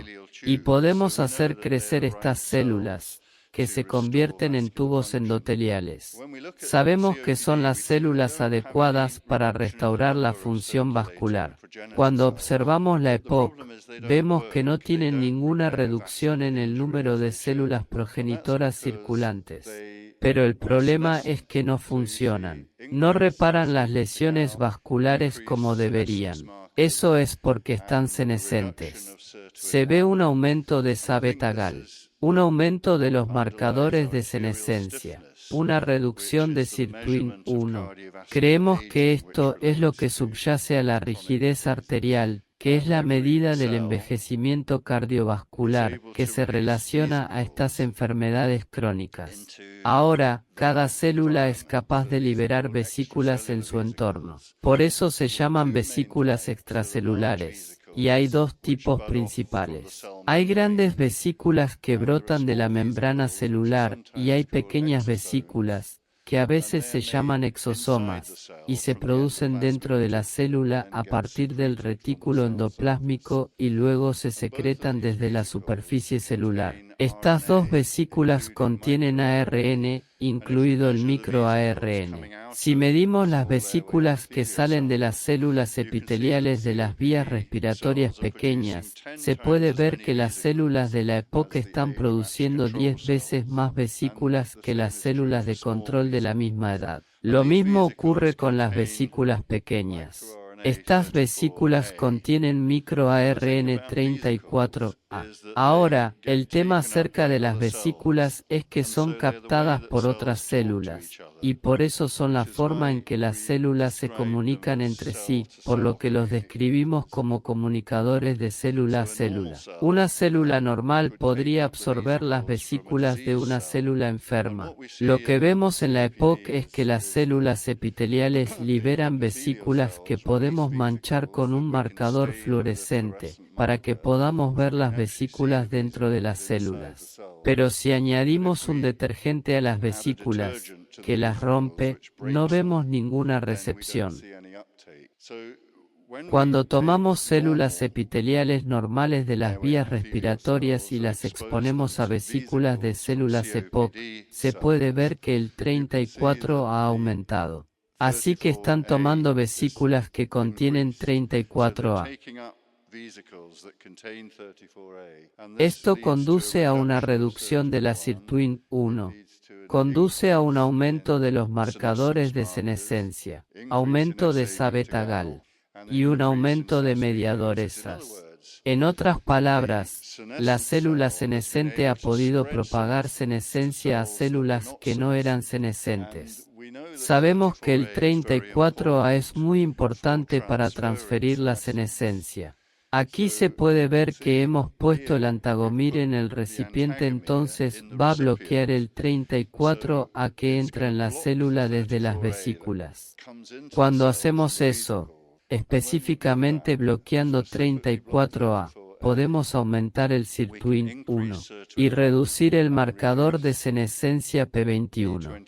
Y podemos hacer crecer estas células, que se convierten en tubos endoteliales. Sabemos que son las células adecuadas para restaurar la función vascular. Cuando observamos la EPOC, vemos que no tienen ninguna reducción en el número de células progenitoras circulantes. Pero el problema es que no funcionan. No reparan las lesiones vasculares como deberían. Eso es porque están senescentes. Se ve un aumento de Sa-beta-Gal, un aumento de los marcadores de senescencia, una reducción de sirtuin 1. Creemos que esto es lo que subyace a la rigidez arterial, que es la medida del envejecimiento cardiovascular, que se relaciona a estas enfermedades crónicas. Ahora, cada célula es capaz de liberar vesículas en su entorno. Por eso se llaman vesículas extracelulares. Y hay dos tipos principales. Hay grandes vesículas que brotan de la membrana celular y hay pequeñas vesículas, que a veces se llaman exosomas, y se producen dentro de la célula a partir del retículo endoplásmico y luego se secretan desde la superficie celular. Estas dos vesículas contienen ARN, incluido el microARN. Si medimos las vesículas que salen de las células epiteliales de las vías respiratorias pequeñas, se puede ver que las células de la EPOC están produciendo 10 veces más vesículas que las células de control de la misma edad. Lo mismo ocurre con las vesículas pequeñas. Estas vesículas contienen microARN34A. Ahora, el tema acerca de las vesículas es que son captadas por otras células, y por eso son la forma en que las células se comunican entre sí, por lo que los describimos como comunicadores de célula a célula. Una célula normal podría absorber las vesículas de una célula enferma. Lo que vemos en la EPOC es que las células epiteliales liberan vesículas que podemos manchar con un marcador fluorescente, para que podamos ver las vesículas dentro de las células. Pero si añadimos un detergente a las vesículas, que las rompe, no vemos ninguna recepción. Cuando tomamos células epiteliales normales de las vías respiratorias y las exponemos a vesículas de células EPOC, se puede ver que el 34 ha aumentado. Así que están tomando vesículas que contienen 34A. Esto conduce a una reducción de la sirtuin 1. Conduce a un aumento de los marcadores de senescencia, aumento de Sa-beta-Gal, y un aumento de mediadoresas. En otras palabras, la célula senescente ha podido propagar senescencia a células que no eran senescentes. Sabemos que el 34A es muy importante para transferir la senescencia. Aquí se puede ver que hemos puesto el antagomir en el recipiente, entonces va a bloquear el 34A que entra en la célula desde las vesículas. Cuando hacemos eso, específicamente bloqueando 34A, podemos aumentar el sirtuin 1 y reducir el marcador de senescencia P21.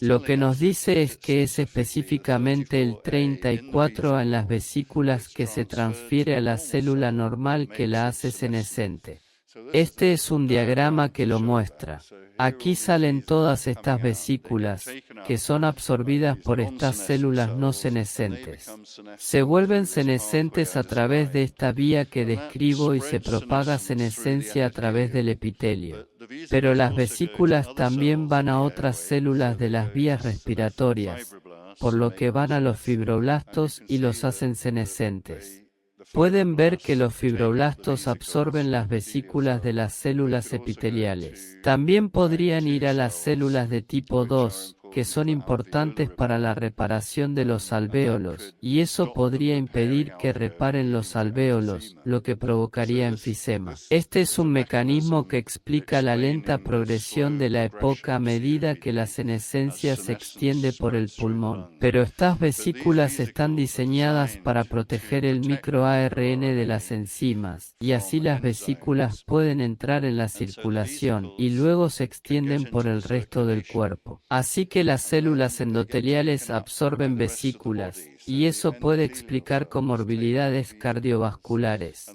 Lo que nos dice es que es específicamente el 34A en las vesículas que se transfiere a la célula normal que la hace senescente. Este es un diagrama que lo muestra. Aquí salen todas estas vesículas, que son absorbidas por estas células no senescentes. Se vuelven senescentes a través de esta vía que describo y se propaga senescencia a través del epitelio. Pero las vesículas también van a otras células de las vías respiratorias, por lo que van a los fibroblastos y los hacen senescentes. Pueden ver que los fibroblastos absorben las vesículas de las células epiteliales. También podrían ir a las células de tipo 2, que son importantes para la reparación de los alvéolos, y eso podría impedir que reparen los alvéolos, lo que provocaría enfisema. Este es un mecanismo que explica la lenta progresión de la EPOC a medida que la senescencia se extiende por el pulmón. Pero estas vesículas están diseñadas para proteger el microARN de las enzimas, y así las vesículas pueden entrar en la circulación, y luego se extienden por el resto del cuerpo. Así que las células endoteliales absorben vesículas, y eso puede explicar comorbilidades cardiovasculares.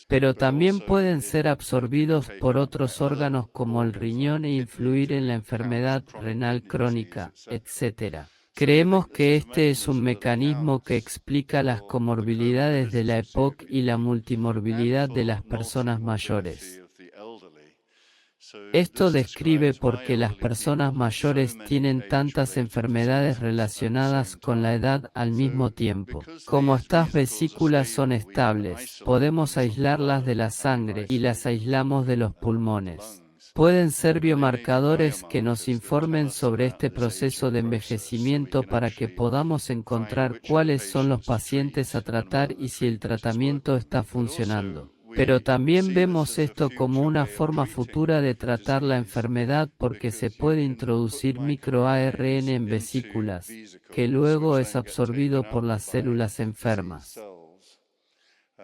Pero también pueden ser absorbidos por otros órganos como el riñón e influir en la enfermedad renal crónica, etc. Creemos que este es un mecanismo que explica las comorbilidades de la EPOC y la multimorbilidad de las personas mayores. Esto describe por qué las personas mayores tienen tantas enfermedades relacionadas con la edad al mismo tiempo. Como estas vesículas son estables, podemos aislarlas de la sangre y las aislamos de los pulmones. Pueden ser biomarcadores que nos informen sobre este proceso de envejecimiento para que podamos encontrar cuáles son los pacientes a tratar y si el tratamiento está funcionando. Pero también vemos esto como una forma futura de tratar la enfermedad porque se puede introducir microARN en vesículas, que luego es absorbido por las células enfermas.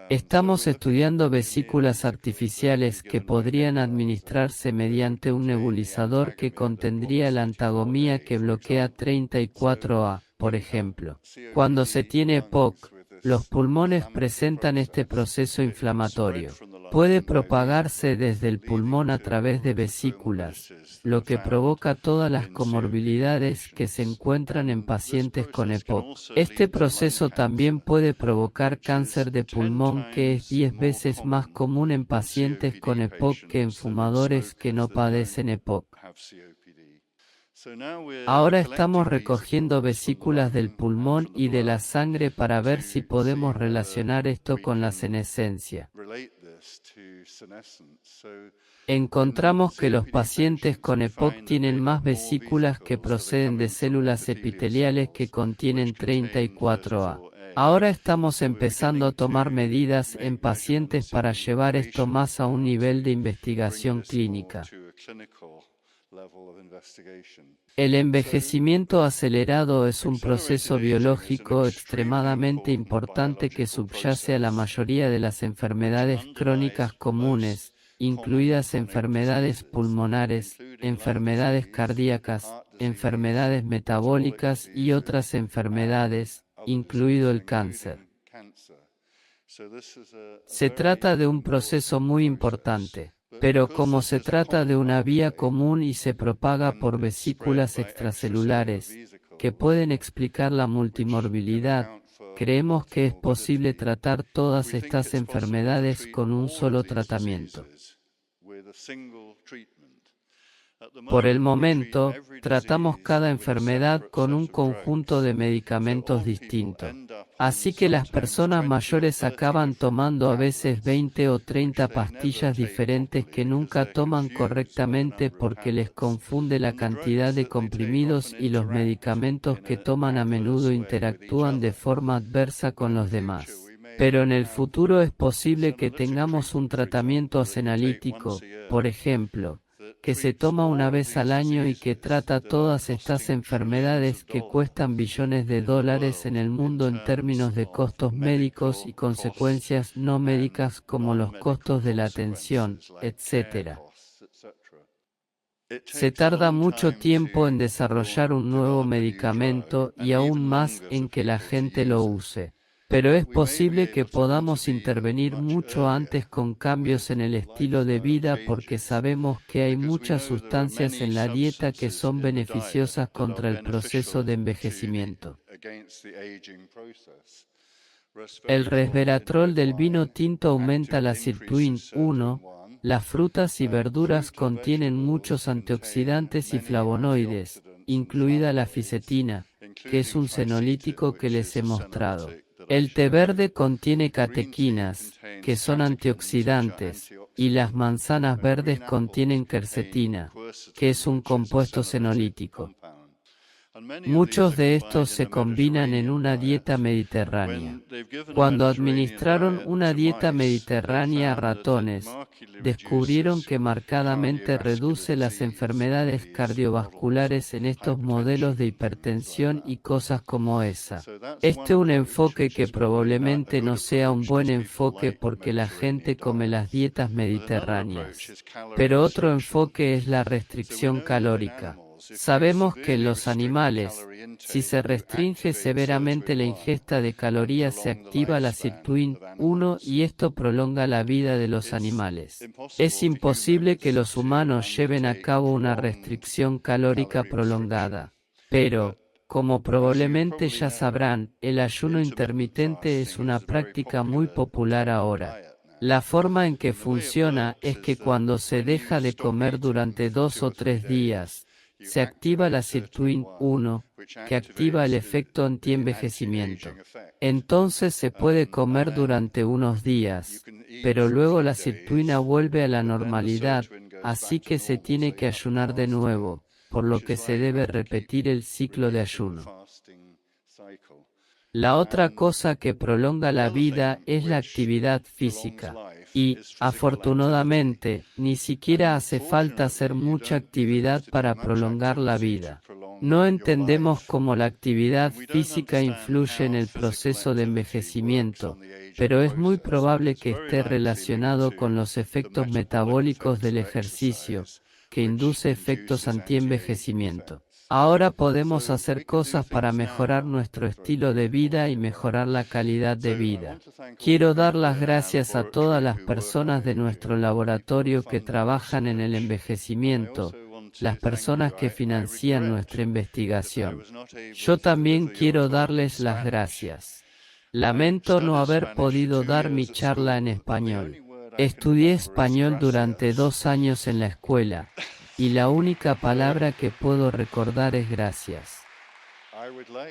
Estamos estudiando vesículas artificiales que podrían administrarse mediante un nebulizador que contendría la antagomía que bloquea 34A, por ejemplo. Cuando se tiene EPOC, los pulmones presentan este proceso inflamatorio. Puede propagarse desde el pulmón a través de vesículas, lo que provoca todas las comorbilidades que se encuentran en pacientes con EPOC. Este proceso también puede provocar cáncer de pulmón, que es 10 veces más común en pacientes con EPOC que en fumadores que no padecen EPOC. Ahora estamos recogiendo vesículas del pulmón y de la sangre para ver si podemos relacionar esto con la senescencia. Encontramos que los pacientes con EPOC tienen más vesículas que proceden de células epiteliales que contienen 34A. Ahora estamos empezando a tomar medidas en pacientes para llevar esto más a un nivel de investigación clínica. El envejecimiento acelerado es un proceso biológico extremadamente importante que subyace a la mayoría de las enfermedades crónicas comunes, incluidas enfermedades pulmonares, enfermedades cardíacas, enfermedades metabólicas y otras enfermedades, incluido el cáncer. Se trata de un proceso muy importante. Pero como se trata de una vía común y se propaga por vesículas extracelulares, que pueden explicar la multimorbilidad, creemos que es posible tratar todas estas enfermedades con un solo tratamiento. Por el momento, tratamos cada enfermedad con un conjunto de medicamentos distintos. Así que las personas mayores acaban tomando a veces 20 o 30 pastillas diferentes que nunca toman correctamente porque les confunde la cantidad de comprimidos y los medicamentos que toman a menudo interactúan de forma adversa con los demás. Pero en el futuro es posible que tengamos un tratamiento senalítico, por ejemplo, que se toma una vez al año y que trata todas estas enfermedades que cuestan billones de dólares en el mundo en términos de costos médicos y consecuencias no médicas como los costos de la atención, etc. Se tarda mucho tiempo en desarrollar un nuevo medicamento y aún más en que la gente lo use. Pero es posible que podamos intervenir mucho antes con cambios en el estilo de vida porque sabemos que hay muchas sustancias en la dieta que son beneficiosas contra el proceso de envejecimiento. El resveratrol del vino tinto aumenta la sirtuin-1. Las frutas y verduras contienen muchos antioxidantes y flavonoides, incluida la fisetina, que es un senolítico que les he mostrado. El té verde contiene catequinas, que son antioxidantes, y las manzanas verdes contienen quercetina, que es un compuesto senolítico. Muchos de estos se combinan en una dieta mediterránea. Cuando administraron una dieta mediterránea a ratones, descubrieron que marcadamente reduce las enfermedades cardiovasculares en estos modelos de hipertensión y cosas como esa. Este es un enfoque que probablemente no sea un buen enfoque porque la gente come las dietas mediterráneas. Pero otro enfoque es la restricción calórica. Sabemos que en los animales, si se restringe severamente la ingesta de calorías se activa la sirtuin-1 y esto prolonga la vida de los animales. Es imposible que los humanos lleven a cabo una restricción calórica prolongada. Pero, como probablemente ya sabrán, el ayuno intermitente es una práctica muy popular ahora. La forma en que funciona es que cuando se deja de comer durante 2 o 3 días, se activa la sirtuin-1, que activa el efecto antienvejecimiento. Entonces se puede comer durante unos días, pero luego la sirtuina vuelve a la normalidad, así que se tiene que ayunar de nuevo, por lo que se debe repetir el ciclo de ayuno. La otra cosa que prolonga la vida es la actividad física. Y, afortunadamente, ni siquiera hace falta hacer mucha actividad para prolongar la vida. No entendemos cómo la actividad física influye en el proceso de envejecimiento, pero es muy probable que esté relacionado con los efectos metabólicos del ejercicio, que induce efectos antienvejecimiento. Ahora podemos hacer cosas para mejorar nuestro estilo de vida y mejorar la calidad de vida. Quiero dar las gracias a todas las personas de nuestro laboratorio que trabajan en el envejecimiento, las personas que financian nuestra investigación. Yo también quiero darles las gracias. Lamento no haber podido dar mi charla en español. Estudié español durante 2 años en la escuela. Y la única palabra que puedo recordar es gracias.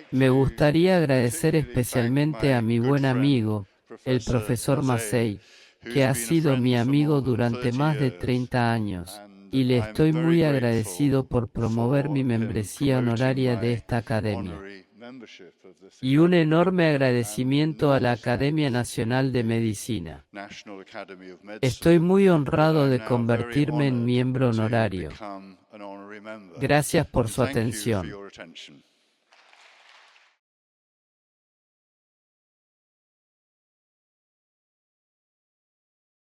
Me gustaría agradecer especialmente a mi buen amigo, el profesor Massey, que ha sido mi amigo durante más de 30 años, y le estoy muy agradecido por promover mi membresía honoraria de esta academia. Y un enorme agradecimiento a la Academia Nacional de Medicina. Estoy muy honrado de convertirme en miembro honorario. Gracias por su atención.